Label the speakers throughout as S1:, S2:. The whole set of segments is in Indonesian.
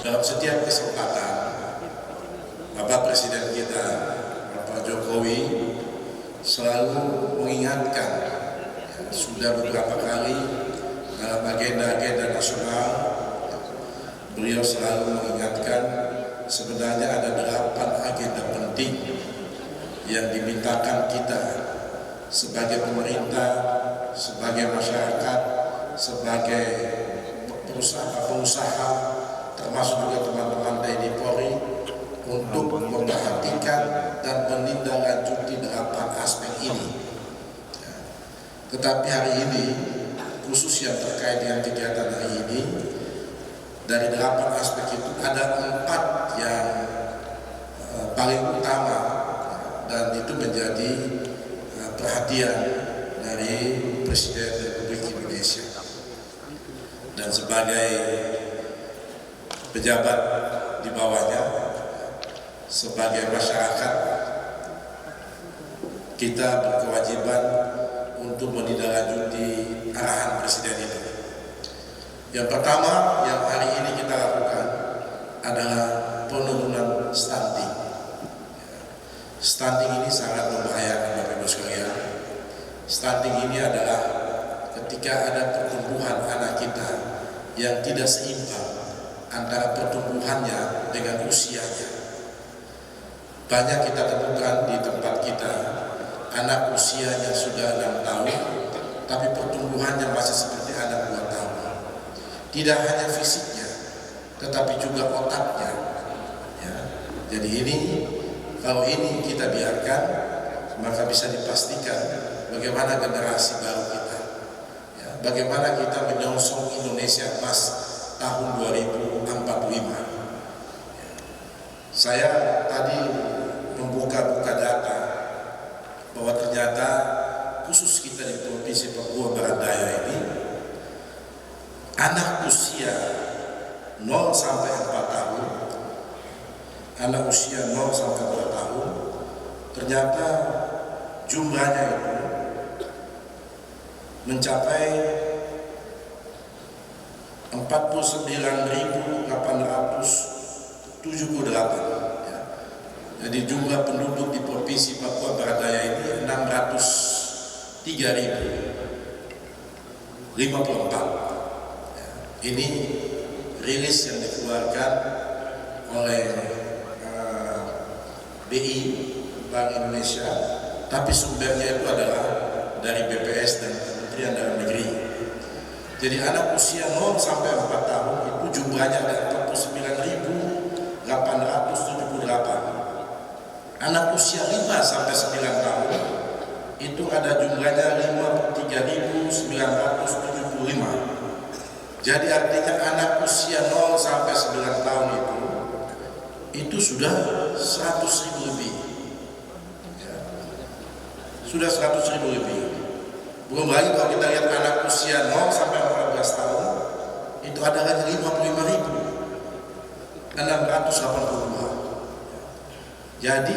S1: dalam setiap kesempatan Bapak Presiden kita, Bapak Jokowi, selalu mengingatkan, sudah beberapa kali dalam agenda-agenda nasional, beliau selalu mengingatkan sebenarnya ada 8 agenda penting yang dimintakan kita sebagai pemerintah, sebagai masyarakat, sebagai pengusaha, termasuk juga teman-teman TNI Polri, untuk memperhatikan dan menindaklanjuti 8 aspek ini. Tetapi hari ini, khusus yang terkait dengan kegiatan hari ini, dari 8 aspek itu ada 4 yang paling utama dan itu menjadi perhatian dari Presiden Republik Indonesia. Dan sebagai pejabat di bawahnya, sebagai masyarakat, kita berkewajiban untuk menindaklanjuti arahan Presiden itu. Yang pertama yang hari ini kita lakukan adalah penurunan stunting. Stunting ini sangat membahayakan Bapak Ibu sekalian. Stunting ini adalah ketika ada pertumbuhan anak kita yang tidak seimbang antara pertumbuhannya dengan usianya. Banyak kita temukan di tempat kita anak usianya sudah 6 tahun, tapi pertumbuhannya masih seperti anak 2 tahun. Tidak hanya fisiknya, tetapi juga otaknya. Ya. Jadi ini, kalau ini kita biarkan, maka bisa dipastikan bagaimana generasi baru kita. Ya. Bagaimana kita menyongsong Indonesia Emas tahun 2045. Ya. Saya tadi membuka-buka data bahwa ternyata khusus kita di Provinsi Papua Barat Daya ini, anak usia 0 sampai 4 tahun, anak usia 0 sampai 4 tahun, ternyata jumlahnya itu mencapai 49.878. Jadi jumlah penduduk di Provinsi Papua Barat Daya ini 603.054. Ini rilis yang dikeluarkan oleh BI, Bank Indonesia, tapi sumbernya itu adalah dari BPS dan Kementerian Dalam Negeri. Jadi anak usia 0 sampai 4 tahun itu jumlahnya ada 49.878. Anak usia 5 sampai 9 tahun itu ada jumlahnya 53.975. Jadi artinya anak usia 0 sampai 9 tahun itu sudah 100.000 lebih. Ya. Sudah 100.000 lebih. Belum lagi kalau kita lihat anak usia 0 sampai 14 tahun itu ada lagi 55.682. Jadi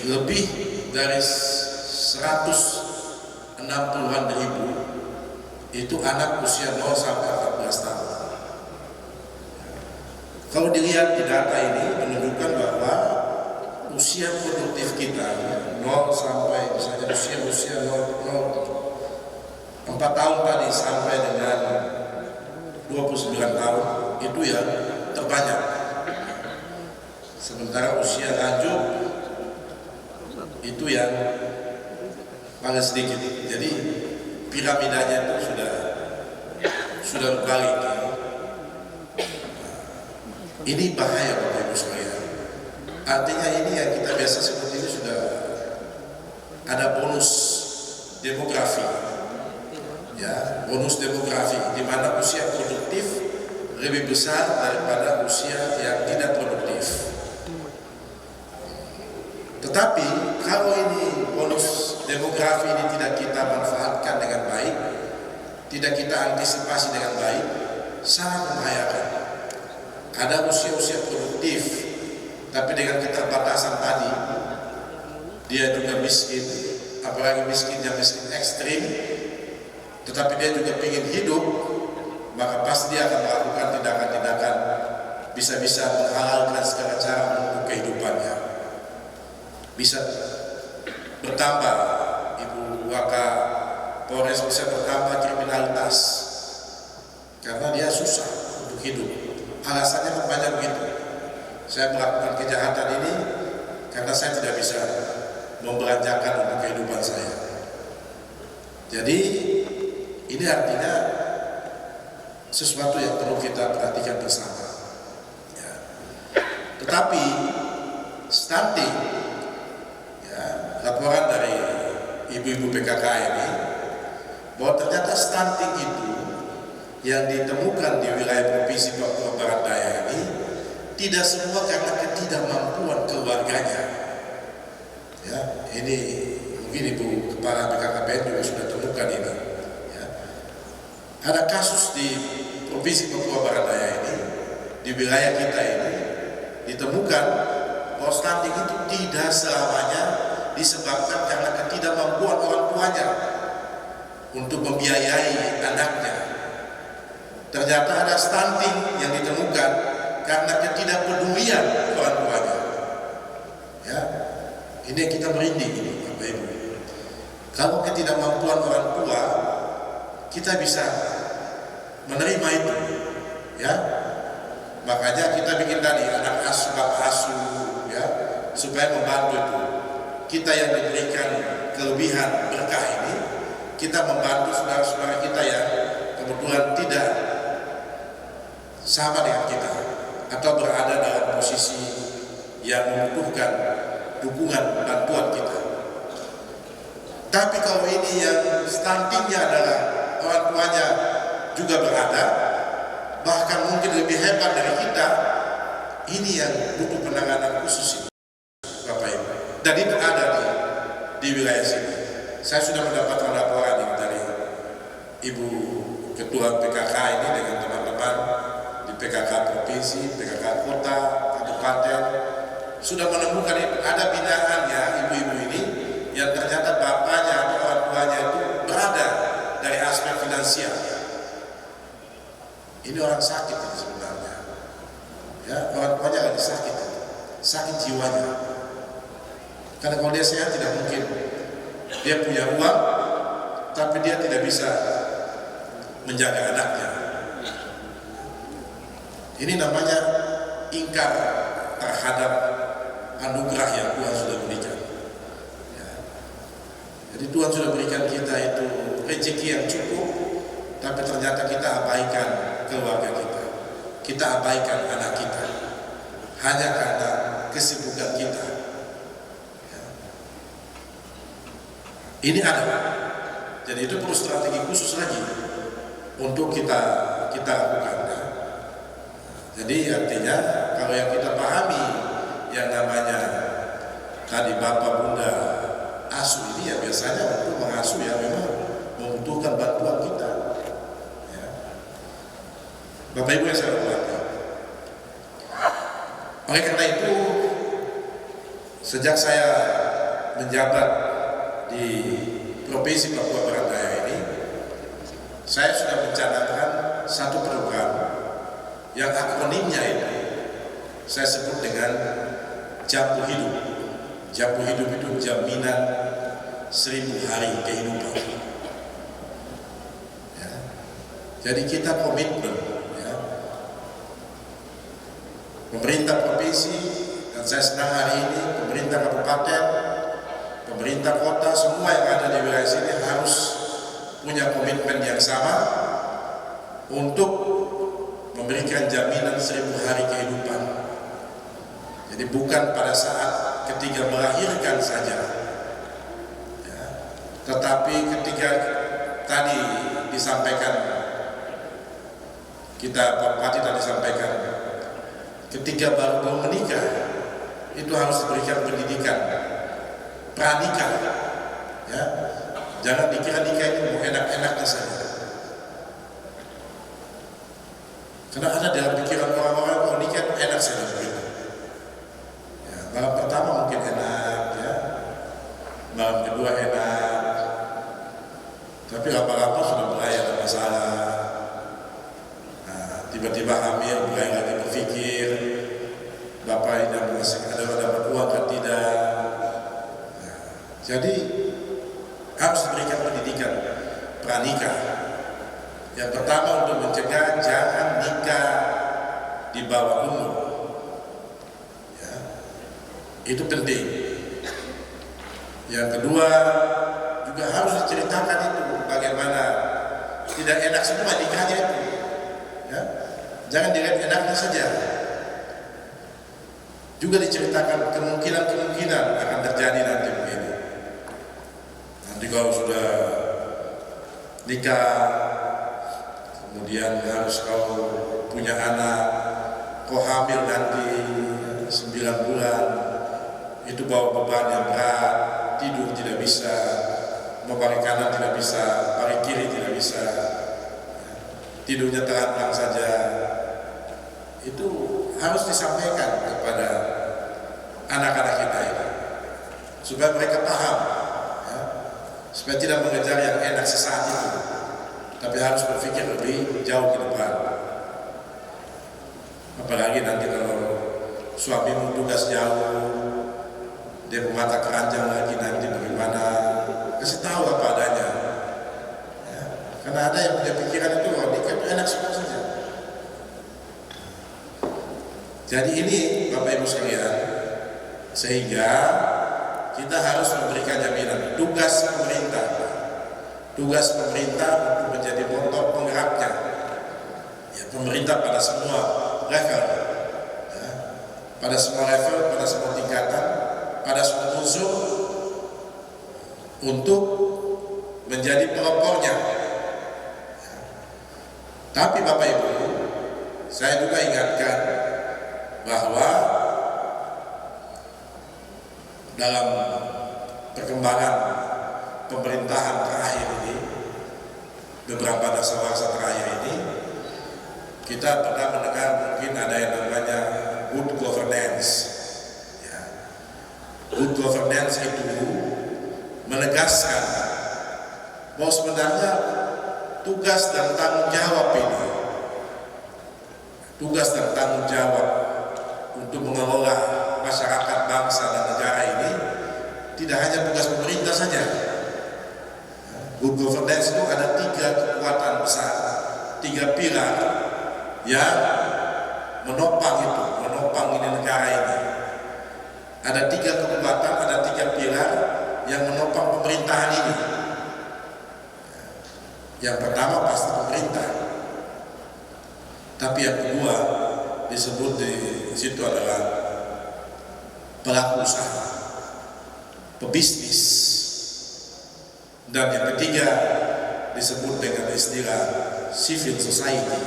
S1: lebih dari 160-an ribu itu anak usia 0 sampai 14 tahun. Kalau dilihat di data ini menunjukkan bahwa usia produktif kita 0 sampai misalnya usia 4 tahun tadi sampai dengan 29 tahun itu yang terbanyak. Sementara usia lanjut itu yang paling sedikit. Jadi piramidanya itu sudah berbalik. Ini bahaya Bapak Ibu sekalian. Artinya ini yang kita biasa sebut ini sudah ada bonus demografi. Ya, bonus demografi di mana usia produktif lebih besar daripada usia yang tidak produktif. Tetapi kalau ini bonus demografi ini tidak kita manfaatkan dengan baik, tidak kita antisipasi dengan baik, sangat membahayakan. Ada usia-usia produktif, tapi dengan keterbatasan tadi, dia juga miskin, apalagi miskinnya miskin ekstrim, tetapi dia juga ingin hidup, maka pasti dia akan melakukan tindakan-tindakan bisa-bisa menghalalkan segala cara untuk kehidupannya. Bisa bertambah Ibu Waka Polres, bisa bertambah kriminalitas karena dia susah untuk hidup. Alasannya banyak begitu. Saya melakukan kejahatan ini karena saya tidak bisa membelanjakan untuk kehidupan saya. Jadi ini artinya sesuatu yang perlu kita perhatikan bersama. Ya. Tetapi stunting, ya, laporan dari ibu-ibu PKK ini bahwa ternyata stunting itu yang ditemukan di wilayah Provinsi Papua Barat Daya ini tidak semua karena ketidakmampuan keluarganya. Ya, ini mungkin Ibu Kepala BKKBN juga sudah temukan ini. Ya. Ada kasus di Provinsi Papua Barat Daya ini, di wilayah kita ini ditemukan bahwa stunting itu tidak selamanya disebabkan karena ketidakmampuan orang tuanya untuk membiayai anaknya. Ternyata ada stunting yang ditemukan karena ketidakpedulian orang tuanya. Ya, ini yang kita merinding ini, Bapak Ibu. Kalau ketidakmampuan orang tua, kita bisa menerima itu, ya. Makanya kita bikin tadi anak asuh, bapak asuh, ya, supaya membantu itu. Kita yang diberikan kelebihan berkah ini, kita membantu saudara-saudara kita yang kebetulan tidak sama dengan kita atau berada dalam posisi yang membutuhkan dukungan bantuan kita. Tapi kalau ini yang stuntingnya adalah orang tuanya juga berada, bahkan mungkin lebih hebat dari kita, ini yang butuh penanganan khusus, Bapak Ibu. Dan itu ada di wilayah sini. Saya sudah mendapatkan laporan ini dari Ibu Ketua PKK ini dengan teman-teman di PKK Provinsi, PKK Kota, Kabupaten, sudah menemukan itu. Ada binaannya ibu-ibu ini yang ternyata bapaknya atau orang tuanya itu berada dari aspek finansial. Ini orang sakit ini sebenarnya, ya, orang tuanya lagi sakit jiwanya. Karena kalau dia sehat tidak mungkin dia punya uang, tapi dia tidak bisa menjaga anaknya. Ini namanya ingkar terhadap anugerah yang Tuhan sudah berikan. Ya. Jadi Tuhan sudah berikan kita itu rezeki yang cukup, tapi ternyata kita abaikan keluarga kita abaikan anak kita hanya karena kesibukan kita. Ya. Ini ada, jadi itu perlu strategi khusus lagi untuk kita lakukan. Ya. Jadi artinya kalau yang kita pahami yang namanya tadi bapak bunda asuh ini ya biasanya untuk mengasuh ya memang membutuhkan bantuan kita. Bapak Ibu yang saya hormati, oleh karena itu sejak saya menjabat di Provinsi Papua Barat Daya ini, saya sudah mencanangkan satu program yang akronimnya ini saya sebut dengan Jambu Hidup. Jambu Hidup itu jaminan 1000 hari kehidupan. Ya. Jadi kita komitmen. Pemerintah provinsi, dan saya senang hari ini pemerintah kabupaten, pemerintah kota, semua yang ada di wilayah sini harus punya komitmen yang sama untuk memberikan jaminan 1000 hari kehidupan. Jadi bukan pada saat ketika melahirkan saja, ya, tetapi ketika tadi disampaikan, Pak Bupati tadi sampaikan, ketika baru menikah itu harus diberikan pendidikan pranikah, ya, jangan dikira nikah ini mau enak-enaknya saja. Karena ada dalam pikiran orang-orang kalau nikah itu enak saja begitu. Ya, malam pertama mungkin enak, ya, malam kedua enak, tapi lama-lama sudah mulai ada masalah. tiba-tiba hamil, mulai lagi berpikir bapak ini ada dapat uang atau tidak. Nah, jadi harus diberikan pendidikan pranikah. Yang pertama untuk mencegah jangan nikah di bawah umur, ya, itu penting. Yang kedua juga harus diceritakan itu bagaimana tidak enak semua nikahnya itu, ya. Jangan dilihat enaknya saja, juga diceritakan kemungkinan akan terjadi nanti begini. Nanti kalau sudah nikah, kemudian harus kau punya anak, kau hamil nanti 9 bulan, itu bawa beban yang berat, tidur tidak bisa, mau pakai kanan tidak bisa, pakai kiri tidak bisa, tidurnya terang saja. Itu harus disampaikan kepada anak-anak kita ini, supaya mereka paham, ya, supaya tidak mengejar yang enak sesaat itu, tapi harus berpikir lebih jauh ke depan. Apalagi nanti kalau suamimu tugas jauh, dia mata keranjang lagi, nanti bagaimana? Kasih tahu apa adanya, ya. Karena ada yang punya pikiran itu, oh, nikah itu enak semua saja. Jadi ini Bapak Ibu sekalian, sehingga kita harus memberikan jaminan. Tugas pemerintah untuk menjadi motor penggeraknya, ya, pemerintah pada semua level, ya, pada semua level, pada semua tingkatan, pada semua unsur, untuk menjadi pelopornya. Tapi Bapak Ibu, saya juga ingatkan bahwa dalam perkembangan pemerintahan terakhir ini, beberapa dasawarsa terakhir ini, kita pernah mendengar mungkin ada yang namanya good governance, ya. Good governance itu menegaskan bahwa sebenarnya tugas dan tanggung jawab ini, tugas dan tanggung jawab untuk mengelola masyarakat, bangsa dan negara ini tidak hanya tugas pemerintah saja. Good governance itu ada 3 kekuatan besar, 3 pilar yang menopang ini negara ini. Ada 3 kekuatan, ada 3 pilar yang menopang pemerintahan ini. Yang pertama pasti pemerintah, tapi yang kedua disebut di situ adalah pelaku usaha, pebisnis, dan yang ketiga disebut dengan istilah civil society.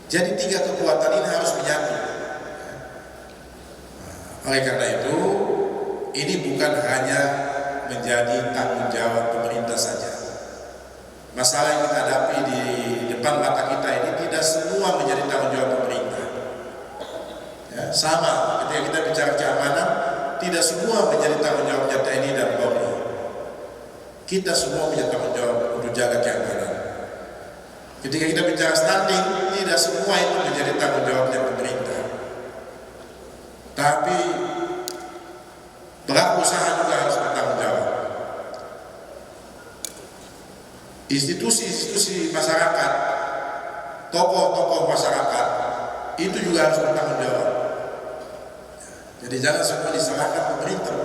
S1: Jadi 3 kekuatan ini harus menyatu. Oleh karena itu, ini bukan hanya menjadi tanggung jawab pemerintah saja. Masalah yang kita hadapi di depan mata kita ini tidak semua menjadi tanggung jawab pemerintah, ya, sama ketika kita bicara keamanan, tidak semua menjadi tanggung jawabnya TNI dan Polri. Kita semua punya tanggung jawab untuk jaga keamanan. Ketika kita bicara stunting, tidak semua itu menjadi tanggung jawabnya pemerintah, tapi pelaku usaha juga harus bertanggung jawab. Institusi-institusi masyarakat, tokoh-tokoh masyarakat itu juga harus bertanggung jawab. Jadi jangan semua disalahkan pemerintah.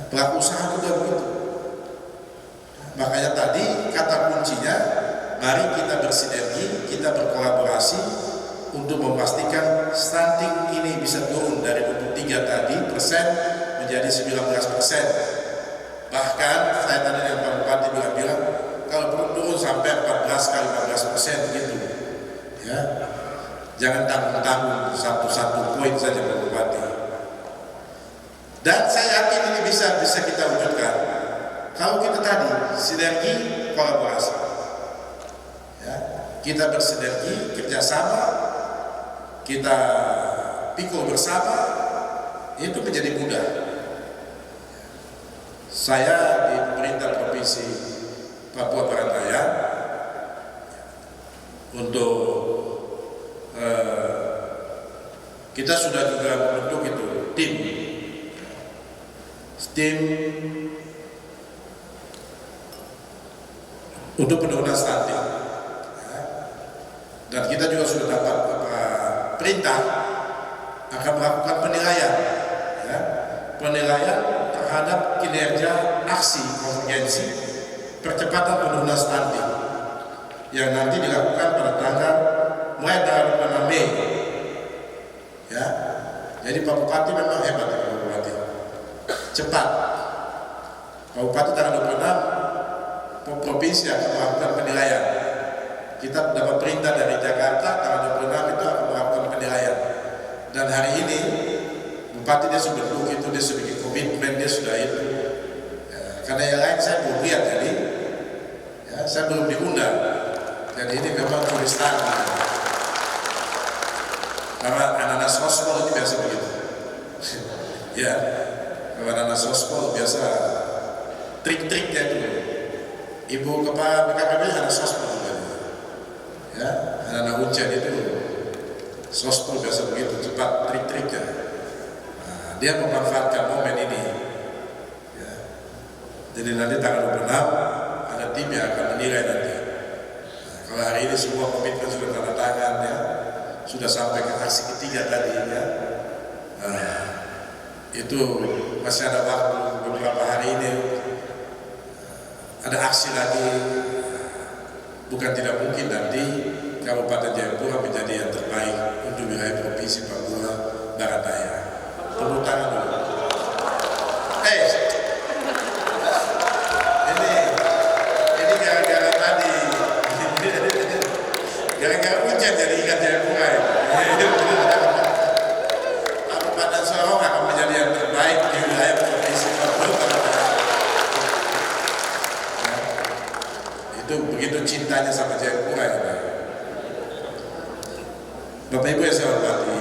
S1: Pelaku usaha juga begitu. Makanya tadi kata kuncinya, mari kita bersinergi, kita berkolaborasi untuk memastikan stunting ini bisa turun dari 23 tadi persen menjadi 19%. Bahkan saya tadi dengan Pak Bupati bilang kalau perlu turun sampai 14 kali 14% gitu, ya. Jangan tanggung-tanggung satu poin saja Pak Bupati. Dan saya yakin ini bisa kita wujudkan kalau kita tadi sinergi, kolaborasi, ya. Kita bersinergi, kerjasama, kita pikul bersama, itu menjadi mudah. Saya di pemerintah Provinsi Papua Barat Daya untuk kita sudah juga membentuk itu tim untuk penurunan stunting, dan kita juga sudah dapat perintah akan melakukan penilaian terhadap kinerja aksi konvergensi percepatan penurunan stunting yang nanti dilakukan pada mulai tanggal 26 Mei. Ya, jadi Pak Bupati memang hebat ya, Pak Bupati. Cepat. Pak Bupati tanggal 26 provinsi akan melakukan penilaian. Kita dapat perintah dari Jakarta tanggal 26 itu akan melakukan penilaian. Dan hari ini Bupati dia sudah itu, dia sudah bikin komitmen, dia sudah itu. Ya, karena yang lain saya belum lihat, jadi ya, saya belum diundang. Jadi ini memang tulistan. Karena anak-anak sospol itu biasa begitu. Ya, kalau anak-anak sospol biasa trik-triknya itu. Ibu kepala BKKB anak sospol juga. Ya, anak-anak ujian itu sospol biasa begitu, cepat trik-triknya. Nah, dia memanfaatkan momen ini. Ya. Jadi nanti tanggal 26 ada tim yang akan menilai nanti. Nah, kalau hari ini semua komitmen sudah tanda tangan ya. Sudah sampai ke aksi ketiga tadi ya. Nah, itu masih ada waktu beberapa hari ini ada aksi lagi. Bukan tidak mungkin nanti Kabupaten Jayapura menjadi yang terbaik untuk wilayah Provinsi Papua Barat Daya. Tepuk tangan dulu. Ini gara-gara tadi. Gara-gara hujan jadi ikan Jayapura ya. Kabupaten Sorong akan menjadi yang terbaik di wilayah Provinsi Papua Barat Daya. Itu begitu cintanya sama Jayapura ya. Bapak Ibu yang saya hormati,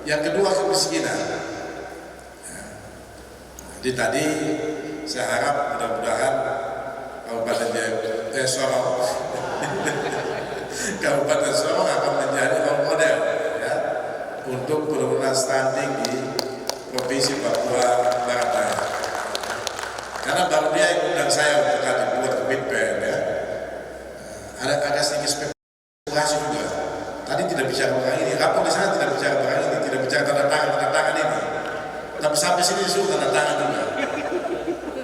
S1: yang kedua kemiskinan. Jadi tadi saya harap mudah-mudahan Kabupaten Sorong Kabupaten Sorong akan menjadi role model ya, untuk penurunan stunting di Provinsi Papua Barat Daya. Karena baru dia yang undang saya untuk tadi buat komitmen ya. Ada sedikit spekulasi juga. Tadi tidak bicara barang ini, rapor di sana tidak bicara barang ini, tidak bicara tanda tangan ini. Tapi sampai sini disuruh tanda tangan juga.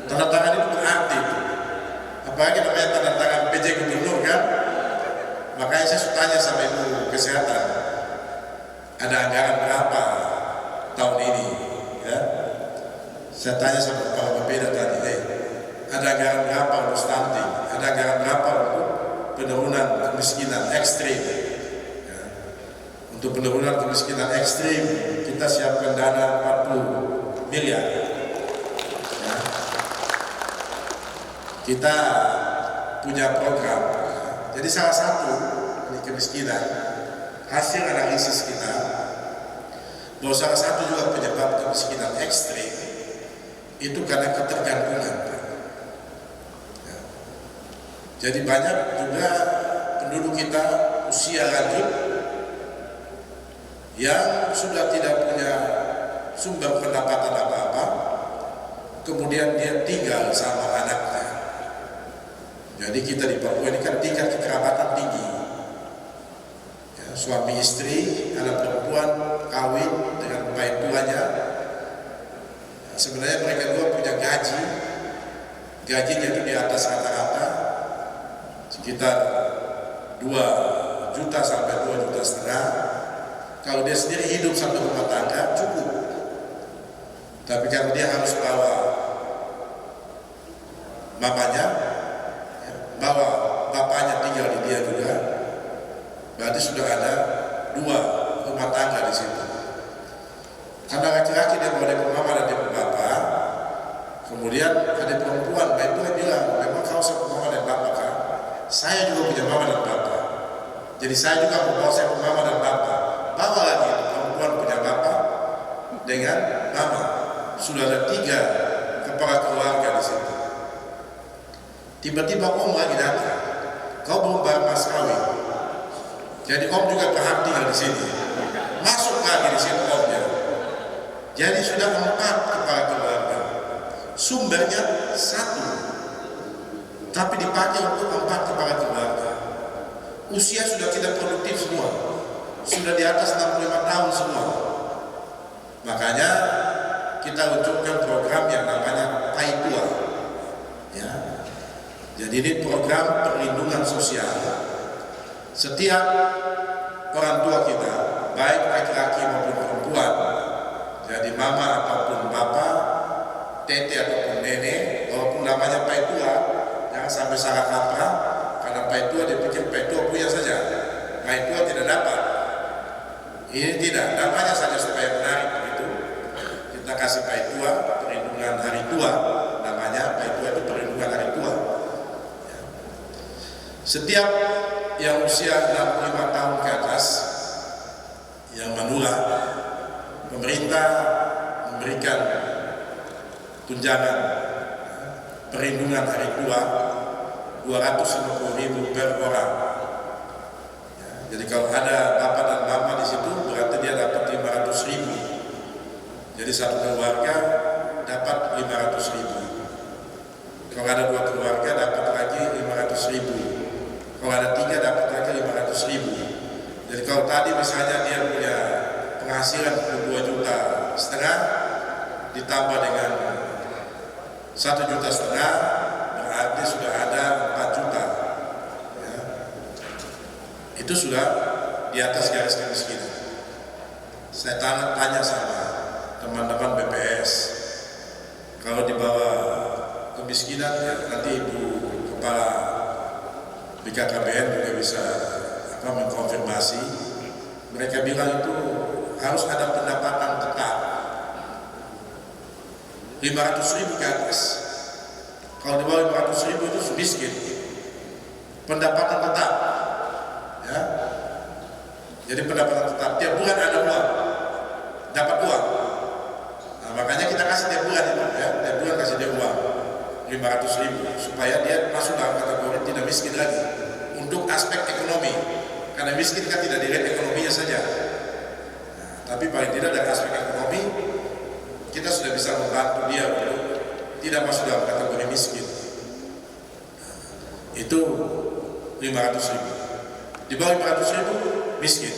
S1: Tanda tangan itu berarti, apalagi namanya tanda tangan PJ Gubernur kan. Makanya saya tanya sama Ibu Kesehatan, ada anggaran berapa tahun ini? Ya, saya tanya sama Kepala Bapeda tadi, ada anggaran berapa untuk stunting? Ada anggaran berapa untuk penurunan kemiskinan ekstrim? Untuk penurunan kemiskinan ekstrim kita siapkan dana 40 miliar ya. Kita punya program ya. Jadi salah satu ini kemiskinan, hasil analisis kita bahwa salah satu juga penyebab kemiskinan ekstrim itu karena ketergantungan ya. Jadi banyak juga penduduk kita usia lanjut yang sudah tidak punya sumber pendapatan apa-apa, kemudian dia tinggal sama anaknya. Jadi kita di Papua ini kan tingkat kekerabatan tinggi ya, suami istri, anak perempuan kawin dengan baik tuanya. Nah, sebenarnya mereka dua punya gajinya itu di atas rata-rata sekitar 2 juta sampai 2,5 juta. Kalau dia sendiri hidup satu rumah tangga cukup. Tapi kalau dia harus bawa mamanya, bawa bapaknya tinggal di dia juga, berarti sudah ada 2 rumah tangga di situ. Karena laki-laki dia bawa dia mama dan dia bapak, kemudian ada perempuan, baik itu bilang, memang kau sama mama dan bapak kan? Saya juga punya mama dan bapak. Jadi saya juga mau bawa saya ke mama dan bapak. Bawa lagi perempuan punya bapak dengan mama, sudah ada 3 kepala keluarga di situ. Tiba-tiba om lagi datang, kau belum bayar mas kawin, Jadi Om juga berhak tinggal di sini. Masuk lagi di sini Omnya. Jadi sudah 4 kepala keluarga. Sumbernya 1, tapi dipakai untuk 4 kepala keluarga. Usia sudah tidak produktif semua, sudah di atas 65 tahun semua. Makanya kita wujudkan program yang namanya Pai Tua. Ya. Jadi ini program perlindungan sosial. Setiap orang tua kita, baik laki-laki maupun perempuan, jadi mama ataupun bapak, tete ataupun nenek, walaupun namanya Pai Tua, jangan sampai salah kaprah. Karena Pai Tua dipikir Pai Tua punya saja, Pai Tua tidak dapat. Ini tidak, namanya saja supaya menarik begitu. Kita kasih Pai Tua, perlindungan hari tua, namanya Pai Tua itu perlindungan hari tua. Setiap yang usia 65 tahun ke atas yang manula, pemerintah memberikan tunjangan perlindungan hari tua 250.000 per orang. Ya, jadi kalau ada bapak dan mama di situ berarti dia dapat 500.000. Jadi satu keluarga dapat 500.000. Kalau ada 2 keluarga dapat lagi 500.000. Kalau ada 3 dapat lagi 500.000. Jadi kalau tadi misalnya dia punya penghasilan 2,5 juta ditambah dengan 1,5 juta, berarti sudah ada 4 juta. Ya. Itu sudah di atas garis kemiskinan. Saya tanya sama teman-teman BPS, kalau di bawah kemiskinan ya, nanti Ibu Kepala BKKBN juga bisa mengkonfirmasi. Mereka bilang itu harus ada pendapatan tetap 500.000 ke atas. Kalau di bawah 500.000 itu miskin. Pendapatan tetap, ya. Jadi pendapatan tetap tiap bulan ada uang, dapat uang. Nah, makanya kita kasih tiap bulan itu, ya. Tiap bulan kasih dia uang 500.000 supaya dia masuk dalam kategori tidak miskin lagi. Untuk aspek ekonomi, karena miskin kan tidak dilihat ekonominya saja. Nah, tapi paling tidak dari aspek ekonomi kita sudah bisa membantu dia untuk tidak masuk dalam kategori miskin. Itu 500.000. Di bawah 500.000 miskin.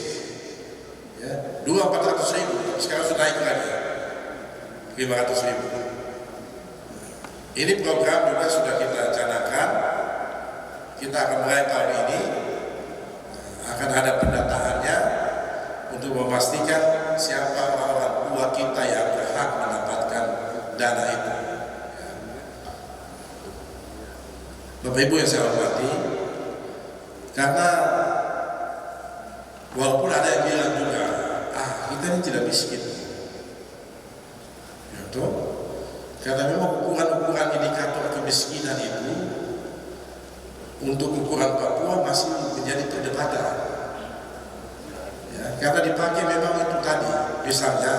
S1: Ya, 200-400.000 sekarang sudah naik lagi 500.000. Ini program juga sudah kita canangkan. Kita akan mulai tahun ini, akan ada pendataannya untuk memastikan siapa orang tua kita yang berhak mendapatkan dana itu. Bapak Ibu yang saya hormati, karena walaupun ada yang bilang juga, kita ini tidak miskin, ya toh? Karena memang ukuran-ukuran indikator kemiskinan itu untuk ukuran Papua masih menjadi perdebatan. Ya, karena dipakai memang itu tadi, misalnya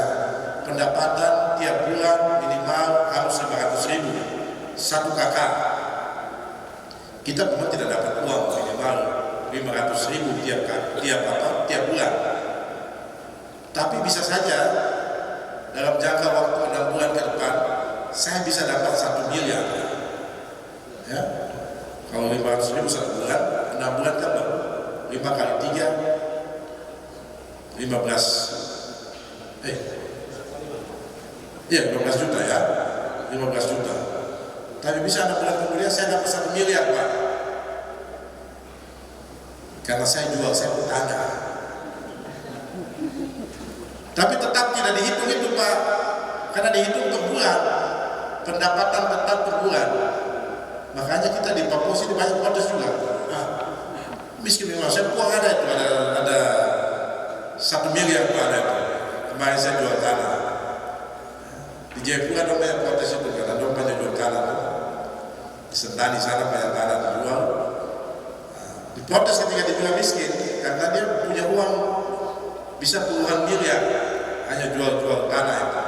S1: pendapatan tiap bulan minimal harus 500.000 satu kakak. Kita memang tidak dapat uang minimal 500.000 tiap bulan. Tapi bisa saja dalam jangka waktu 6 bulan ke depan saya bisa dapat 1 miliar. Ya. Kalau 500.000 satu bulan, 6 bulan kan 5 kali 3 15 15 juta ya, 15 juta. Tapi bisa 6 bulan kemudian saya dapat 1 miliar Pak, karena saya jual, saya bertanya. Tapi tetap tidak dihitung itu Pak, karena dihitung per bulan, pendapatan tetap per bulan. Makanya kita di Papua sini banyak protes juga. Miskin memang, saya puang ada itu, ada 1 miliar Pak, ada itu. Kemarin saya jual tanah. Di Jayapura dong banyak protes itu, karena dong banyak jual tanah. Di Sentani sana banyak tanah dijual. Diprotes ketika dibilang miskin, karena dia punya uang bisa puluhan miliar hanya jual-jual tanah itu.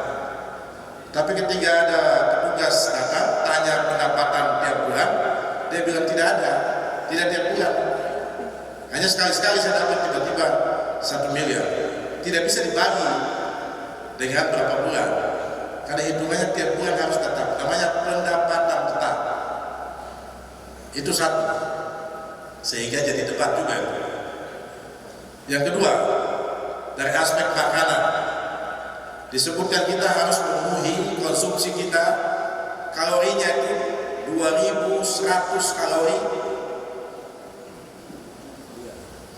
S1: Tapi ketika ada petugas datang tanya pendapatan tiap bulan, dia bilang tidak ada, tidak tiap bulan. Hanya sekali-sekali saya dapat tiba-tiba 1 miliar. Tidak bisa dibagi dengan berapa bulan, karena hitungannya tiap bulan harus tetap. Namanya pendapatan tetap. Itu satu, sehingga jadi debat juga. Yang kedua, dari aspek makanan, disebutkan kita harus memenuhi konsumsi kita, kalorinya itu 2100 kalori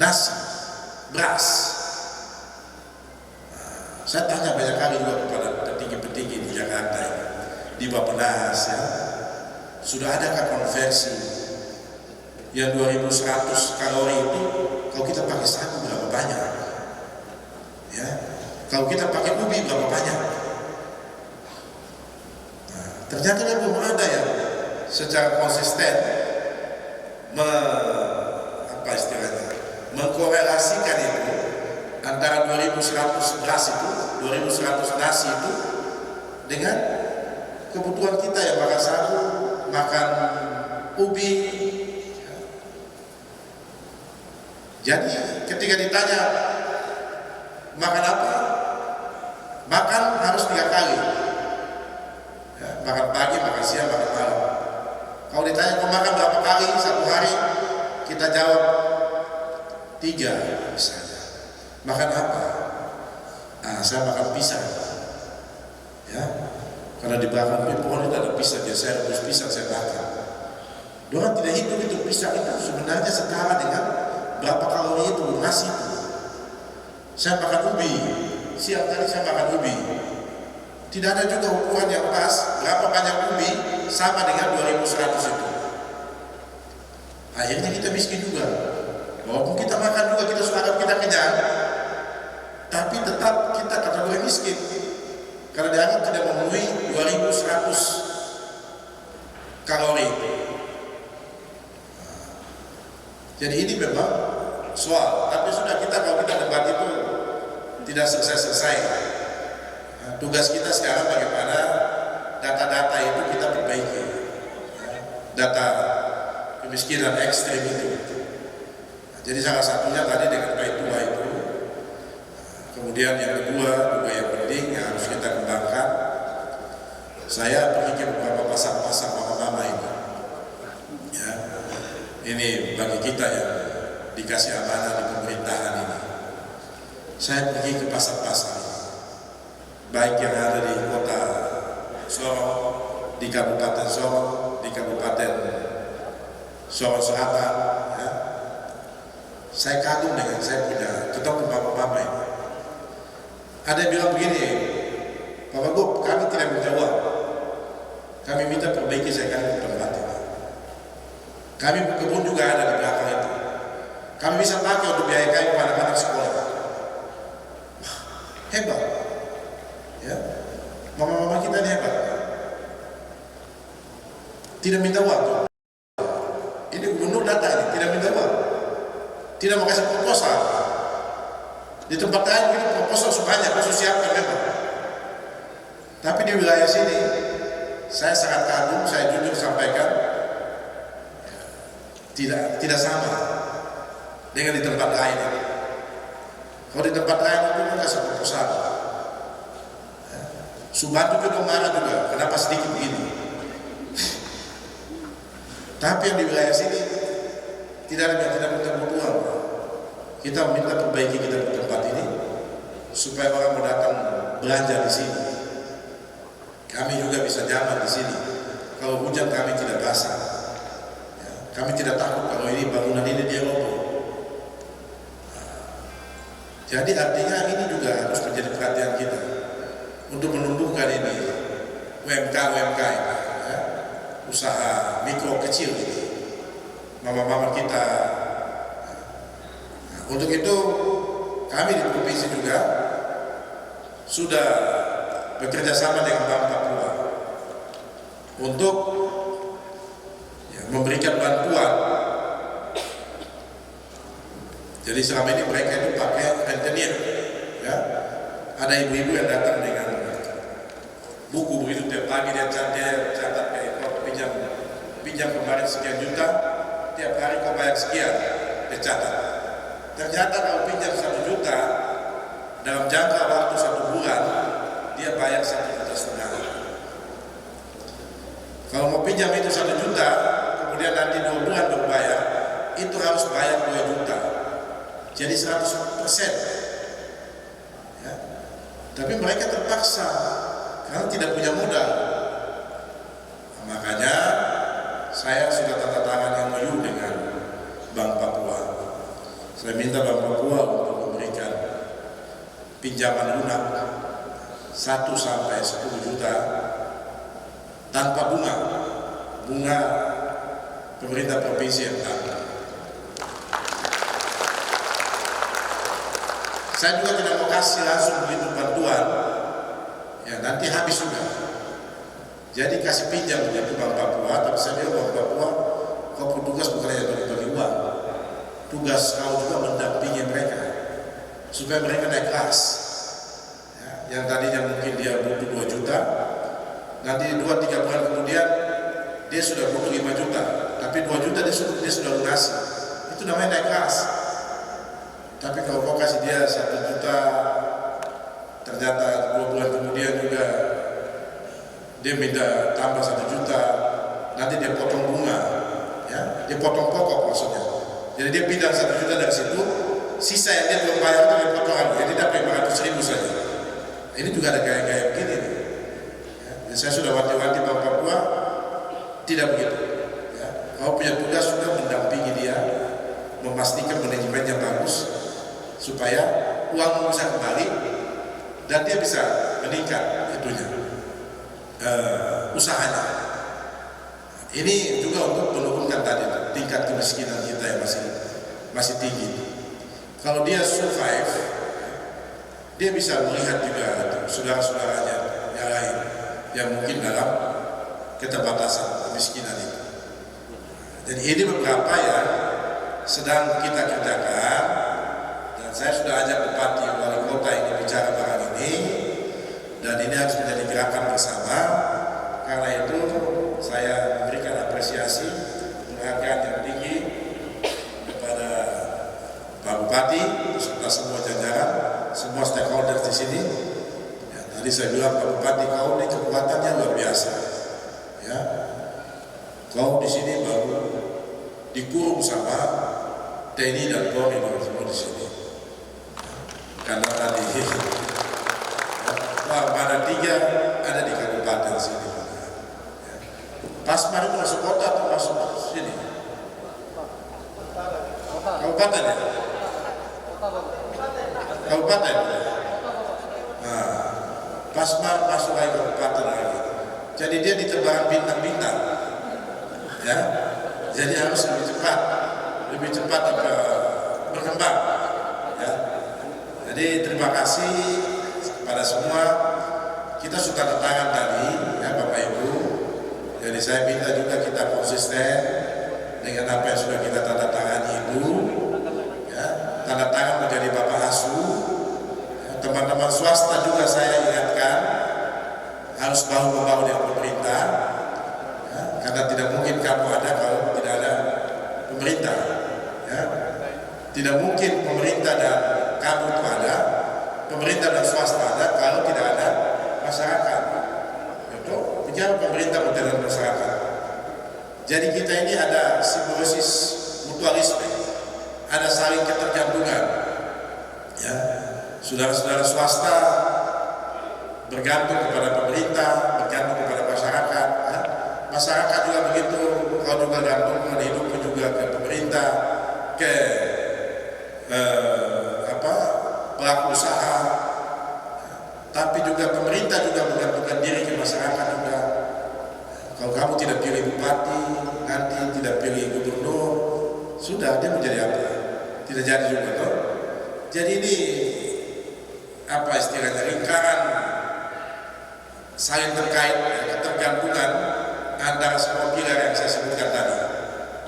S1: nasi, beras. Saya tanya banyak kali juga kepada petinggi-petinggi di Jakarta ini, di Bappenas ya, sudah adakah konversi yang 2100 kalori itu kalau kita pakai sagu berapa banyak? Ya, kalau kita pakai ubi berapa banyak? Nah, ternyata belum ada yang secara konsisten mengkorelasikan itu antara 2100 beras itu, 2100 nasi itu dengan kebutuhan kita yang makan sagu, makan ubi. Jadi ketika ditanya makan apa, makan harus 3 kali ya, makan pagi, makan siang, makan malam. Kalau ditanya kau makan berapa kali satu hari, kita jawab 3 misalnya. Makan apa? Saya makan pisang ya, karena di belakang pohon itu ada pisang, ya saya rebus pisang, saya makan. Orang tidak hitung itu pisang itu sebenarnya setara dengan berapa kalori itu nasi itu. Saya makan ubi, siang tadi saya makan ubi, tidak ada juga ukuran yang pas berapa banyak ubi sama dengan 2100 itu. Akhirnya kita miskin juga. Walaupun kita makan juga, kita suka kita kenyang, tapi tetap kita kategori miskin karena dianggap tidak memenuhi 2100 kalori. Jadi ini memang soal, tapi sudah kalau kita debat itu tidak selesai. Tugas kita sekarang bagaimana data-data itu kita perbaiki. Data kemiskinan ekstrim itu. Jadi salah satunya tadi dengan P2 itu. Kemudian yang kedua juga yang penting yang harus kita kembangkan. Saya pergi ke beberapa pasar-pasar mama-mama ini. Ya, ini bagi kita yang dikasih amanah di pemerintahan ini. Saya pergi ke pasar-pasar, baik yang ada di kota Sorong, di Kabupaten Sorong, di Kabupaten Sorong Selatan. Ya. Saya kagum dengan saya punya ketemu mama-mama ini. Ada yang bilang begini, Bapak Gub, kami tidak minta uang, kami minta perbaiki sekali tempat ini. Kami kebun juga ada di belakang itu. Kami bisa pakai untuk biaya kami anak-anak sekolah. Hebat, ya, mama-mama kita ini hebat. Tidak minta uang. Ini gubernur datang ini, tidak minta uang, tidak mau kasih proposal. Di tempat lain ini proposal sebanyak, khusus siapkan memang. Tapi di wilayah sini, saya sangat kagum, saya jujur sampaikan, tidak sama dengan di tempat lain. Kalau di tempat lain itu kan kasih proposal. Subantu juga marah juga, kenapa sedikit begini? Tapi yang di wilayah sini tidak minta uang. Kita minta perbaiki kita di tempat ini supaya orang mau datang belanja di sini. Kami juga bisa nyaman di sini. Kalau hujan kami tidak basah. Ya, kami tidak takut kalau ini bangunan ini dia roboh. Jadi artinya ini juga harus menjadi perhatian kita untuk menumbuhkan ini UMK ini, ya, usaha mikro kecil ini, mama-mama kita. Untuk itu kami di provinsi juga sudah bekerja sama dengan Bank Papua untuk memberikan bantuan. Jadi selama ini mereka itu pakai rentenir, ya. Ada ibu-ibu yang datang dengan buku begitu tiap pagi dia catat kayak pinjam kemarin sekian juta, tiap hari kau bayar sekian, dia catat. Ternyata kalau pinjam 1 juta dalam jangka waktu 1 bulan, dia bayar 1,5 juta. Kalau mau pinjam itu 1 juta, kemudian nanti 2 bulan baru bayar, itu harus bayar 2 juta. Jadi 100%. Ya. Tapi mereka terpaksa karena tidak punya modal. Makanya saya sudah tanda tangan MOU dengan Bank Papua. Saya minta Bank Papua untuk memberikan pinjaman lunak 1 sampai 10 juta tanpa bunga pemerintah provinsi yang tanggung. Saya juga tidak mau kasih langsung begitu bantuan, ya nanti habis juga. Jadi kasih pinjam begitu Bank Papua, tapi saya bilang Bank Papua, kau tugas bukan hanya bagi uang, tugas kau juga mendampingi mereka supaya mereka naik kelas. Ya, yang tadinya mungkin dia butuh 2 juta, nanti 2-3 bulan kemudian dia sudah butuh 5 juta, tapi 2 juta dia sudah lunasi. Itu namanya naik kelas. Tapi kalau kau kasih dia 1 juta, ternyata 2 bulan kemudian juga dia minta tambah 1 juta, nanti dia potong bunga, ya, dia potong pokok maksudnya. Jadi dia pindah 1 juta dari situ, sisa yang dia belum bayar itu dia potong lagi, jadi dapat 500.000 saja. Ini juga ada gaya-gaya begini. Ya, saya sudah wanti-wanti Bank Papua, tidak begitu. Ya, kau punya tugas sudah mendampingi dia, memastikan manajemennya bagus, supaya uang bisa kembali dan dia bisa meningkat itunya usahanya. Ini juga untuk menurunkan tadi tingkat kemiskinan kita yang masih tinggi. Kalau dia survive, dia bisa melihat juga saudara-saudaranya yang lain yang mungkin dalam keterbatasan kemiskinan itu. Jadi ini beberapa yang sedang kita kerjakan. Saya sudah ajak bupati wali kota ini bicara barang ini, dan ini harus menjadi gerakan bersama. Karena itu saya memberikan apresiasi, penghargaan yang tinggi kepada Pak Bupati serta semua jajaran, semua stakeholder di sini. Ya, tadi saya bilang Pak Bupati, kau ini kekuatannya luar biasa. Ya, kau di sini baru dikurung sama TNI dan Polri semua di sini. Karena tadi mana 3 ada di kabupaten sini. Pasmar itu masuk kota atau masuk sini? Kabupaten ya? Kabupaten. Nah, Pasmar masuk lagi kabupaten lagi. Jadi dia di tebaran bintang-bintang. Ya, jadi harus lebih cepat berkembang. Ya. Jadi terima kasih kepada semua. Kita sudah tanda tangan tadi, ya Bapak Ibu. Jadi saya minta juga kita konsisten dengan apa yang sudah kita tanda tangani itu. Ya, tanda tangan menjadi Bapak asuh. Ya, teman-teman swasta juga saya ingatkan harus bahu-membahu dengan pemerintah. Ya, karena tidak mungkin kamu ada kalau tidak ada pemerintah. Ya, tidak mungkin pemerintah dan kamu itu ada, pemerintah dan swasta ada kalau tidak ada masyarakat. Itu bicara pemerintah dan masyarakat. Jadi kita ini ada simbiosis mutualisme, ada saling ketergantungan. Ya, saudara-saudara swasta bergantung kepada pemerintah, bergantung kepada masyarakat. Ya. Masyarakat juga begitu, kau juga gantung hidupmu juga ke pemerintah, ke pelaku usaha, tapi juga pemerintah juga menggantungkan diri ke masyarakat juga. Kalau kamu tidak pilih bupati, nanti tidak pilih gubernur, sudah dia menjadi apa? Tidak jadi juga toh. Jadi ini apa istilahnya, lingkaran saling terkait, ketergantungan antara semua pilar yang saya sebutkan tadi.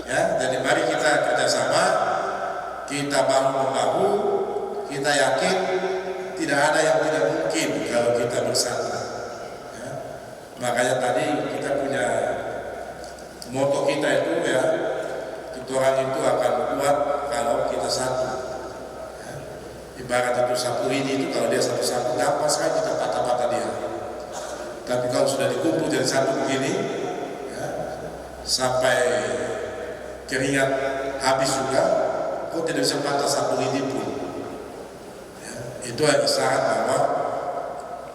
S1: Ya, jadi mari kita kerjasama, kita bahu-membahu. Kita yakin tidak ada yang tidak mungkin kalau kita bersatu. Ya. Makanya tadi kita punya moto kita itu ya, kita orang itu akan kuat kalau kita satu. Ibarat itu sapu ini itu kalau dia satu-satu gampang sekali kita patah-patah dia. Tapi kalau sudah dikumpul jadi satu begini, ya, sampai keringat habis juga, kok tidak bisa patah sapu ini pun. Ya, itu isyarat bahwa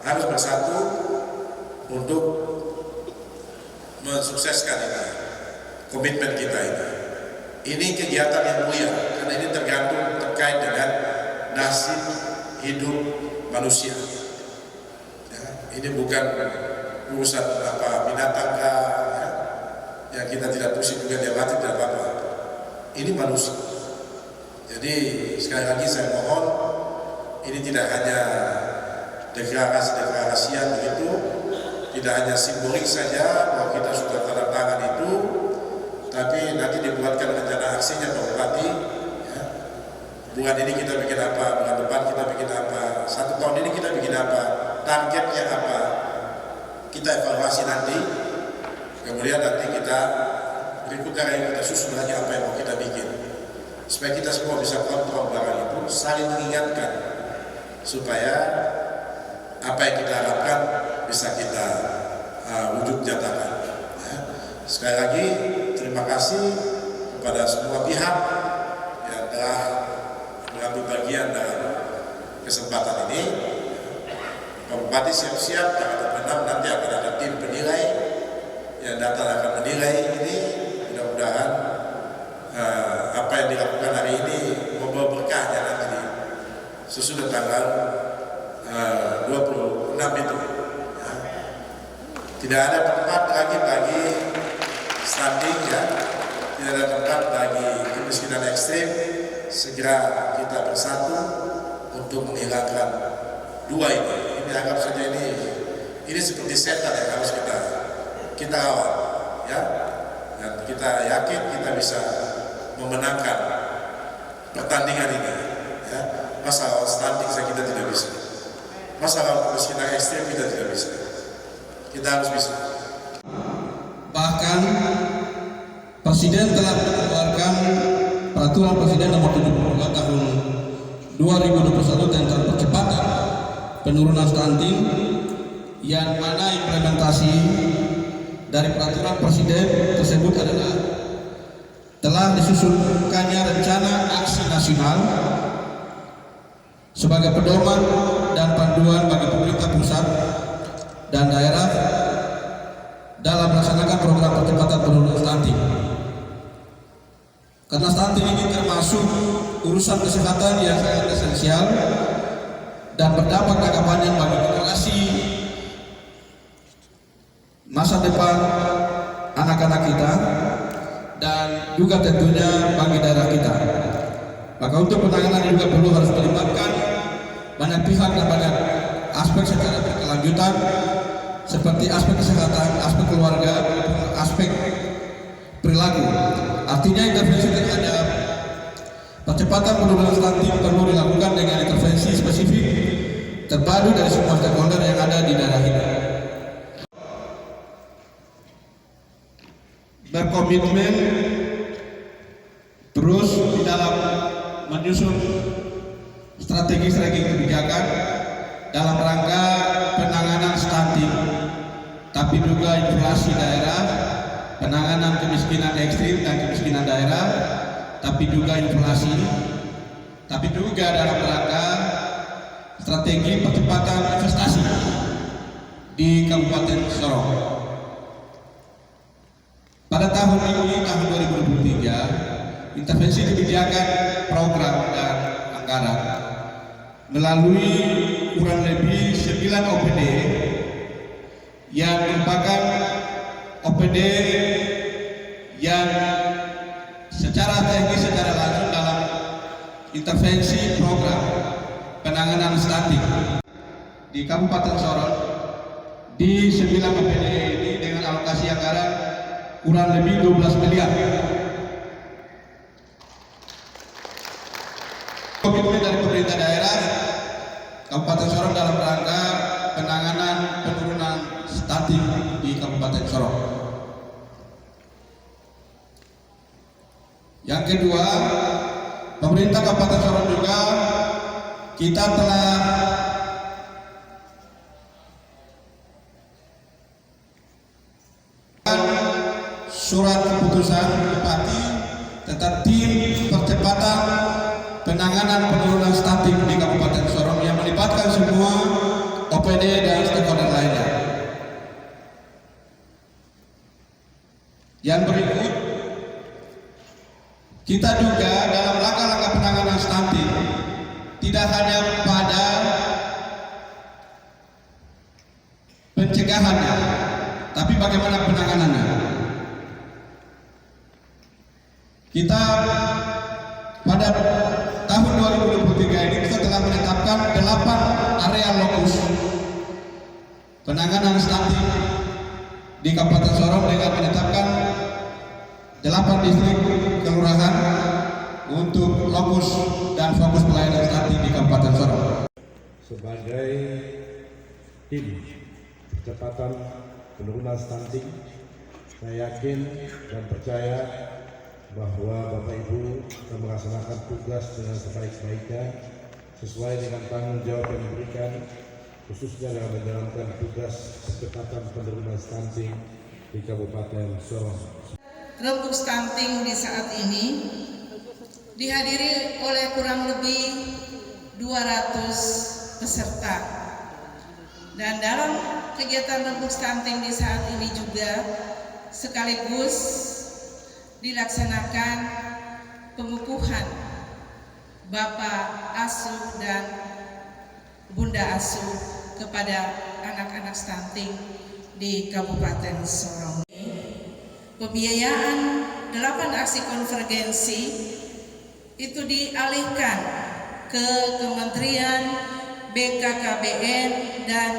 S1: harus bersatu untuk mensukseskan ini, komitmen kita ini. Ini kegiatan yang mulia karena ini terkait dengan nasib hidup manusia. Ya, ini bukan urusan binatang ya, yang kita tidak pusing juga dia mati tidak apa-apa. Ini manusia. Jadi sekali lagi saya mohon, ini tidak hanya deklarasi-deklarasian begitu, tidak hanya simbolik saja bahwa kita sudah tanda tangan itu, tapi nanti dibuatkan rencana aksinya Pak Bupati. Ya. Bulan ini kita bikin apa, bulan depan kita bikin apa, 1 tahun ini kita bikin apa, targetnya apa, kita evaluasi nanti, kemudian nanti kita berikutnya kita susun lagi apa yang mau kita bikin, supaya kita semua bisa kontrol barang itu, saling mengingatkan, supaya apa yang kita harapkan bisa kita wujud nyatakan. Ya. Sekali lagi terima kasih kepada semua pihak yang telah mengambil bagian dalam kesempatan ini. Pak Bupati siap-siap tanggal 26 nanti akan ada tim penilai yang datang akan menilai ini. Mudah-mudahan apa yang dilakukan hari ini membawa berkahnya nanti sesudah tanggal 26 itu. Ya. Tidak ada tempat lagi bagi stunting, ya. Tidak ada tempat bagi kemiskinan ekstrim. Segera kita bersatu untuk menghilangkan dua ini. Ini anggap saja ini seperti setan yang harus kita lawan, ya. Dan kita yakin kita bisa memenangkan pertandingan ini. Ya. Masalah stunting saya kita tidak bisa. Masalah kemiskinan ekstrim kita tidak bisa. Kita harus bisa.
S2: Bahkan Presiden telah mengeluarkan Peraturan Presiden Nomor 72 Tahun 2021 tentang percepatan penurunan stunting, yang mana implementasi dari Peraturan Presiden tersebut adalah telah disusunkannya rencana aksi nasional sebagai pedoman dan panduan bagi pemerintah pusat dan daerah dalam melaksanakan program percepatan penurunan stunting. Karena stunting ini termasuk urusan kesehatan yang sangat esensial dan berdampak jangka panjang bagi generasi masa depan anak-anak kita dan juga tentunya bagi daerah kita. Maka untuk penanganan juga perlu harus melibatkan banyak pihak dan banyak aspek secara berkelanjutan, seperti aspek kesehatan, aspek keluarga, aspek perilaku. Artinya intervensi terhadap percepatan penurunan stunting perlu dilakukan dengan intervensi spesifik terpadu dari semua stakeholder yang ada di daerah ini. Berkomitmen terus di dalam menyusun strategi kebijakan dalam rangka penanganan stunting, tapi juga inflasi daerah, penanganan kemiskinan ekstrim dan kemiskinan daerah, tapi juga inflasi, tapi juga dalam rangka strategi percepatan investasi di Kabupaten Sorong. Pada tahun ini, tahun 2023, intervensi kebijakan, program dan anggaran melalui kurang lebih 9 OPD yang merupakan OPD yang secara teknis, secara langsung dalam intervensi program penanganan stunting di Kabupaten Sorong. Di 9 OPD ini dengan alokasi anggaran kurang lebih 12 miliar. Komitmen dari pemerintah daerah Kabupaten Sorong dalam rangka penanganan penurunan stunting di Kabupaten Sorong. Yang kedua, pemerintah Kabupaten Sorong juga kita telah surat keputusan Bupati tentang tim percepatan penanganan penurunan stunting di Kabupaten Sorong yang melibatkan semua OPD dan stakeholder lainnya. Yang berikut, kita juga dalam langkah-langkah penanganan stunting tidak hanya pada pencegahannya, tapi bagaimana penanganannya. Kita pada tahun 2023 ini kita telah menetapkan 8 area lokus penanganan stunting di Kabupaten Sorong dengan menetapkan 8 distrik kelurahan untuk lokus dan fokus pelayanan stunting di Kabupaten Sorong.
S3: Sebagai tim percepatan penurunan stunting, saya yakin dan percaya bahwa Bapak Ibu akan melaksanakan tugas dengan sebaik-baiknya sesuai dengan tanggung jawab yang diberikan, khususnya dalam menjalankan tugas percepatan penurunan stunting di Kabupaten Sorong.
S4: Rembuk stunting di saat ini dihadiri oleh kurang lebih 200 peserta, dan dalam kegiatan rembuk stunting di saat ini juga sekaligus dilaksanakan pengukuhan Bapak asuh dan Bunda asuh kepada anak-anak stunting di Kabupaten Sorong. Pembiayaan 8 aksi konvergensi itu dialihkan ke Kementerian BKKBN dan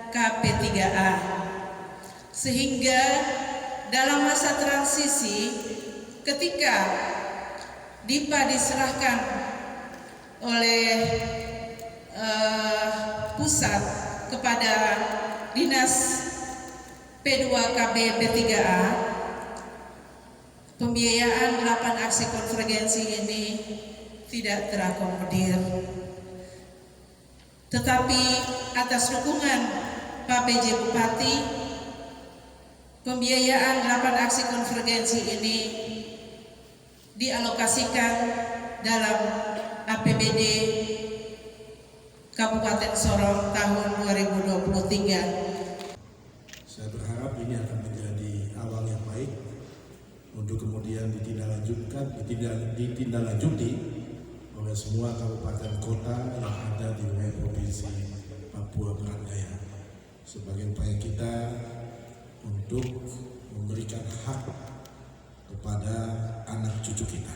S4: KP3A, sehingga dalam masa transisi ketika DIPA diserahkan oleh pusat kepada Dinas P2KB P3A, pembiayaan 8 aksi konvergensi ini tidak terakomodir. Tetapi atas dukungan Pak PJ Bupati, pembiayaan 8 aksi konvergensi ini dialokasikan dalam APBD Kabupaten Sorong tahun 2023.
S1: Saya berharap ini akan menjadi awal yang baik untuk kemudian ditindaklanjuti oleh semua kabupaten kota yang ada di wilayah provinsi Papua Barat Daya sebagai upaya kita untuk memberikan hak kepada anak cucu kita.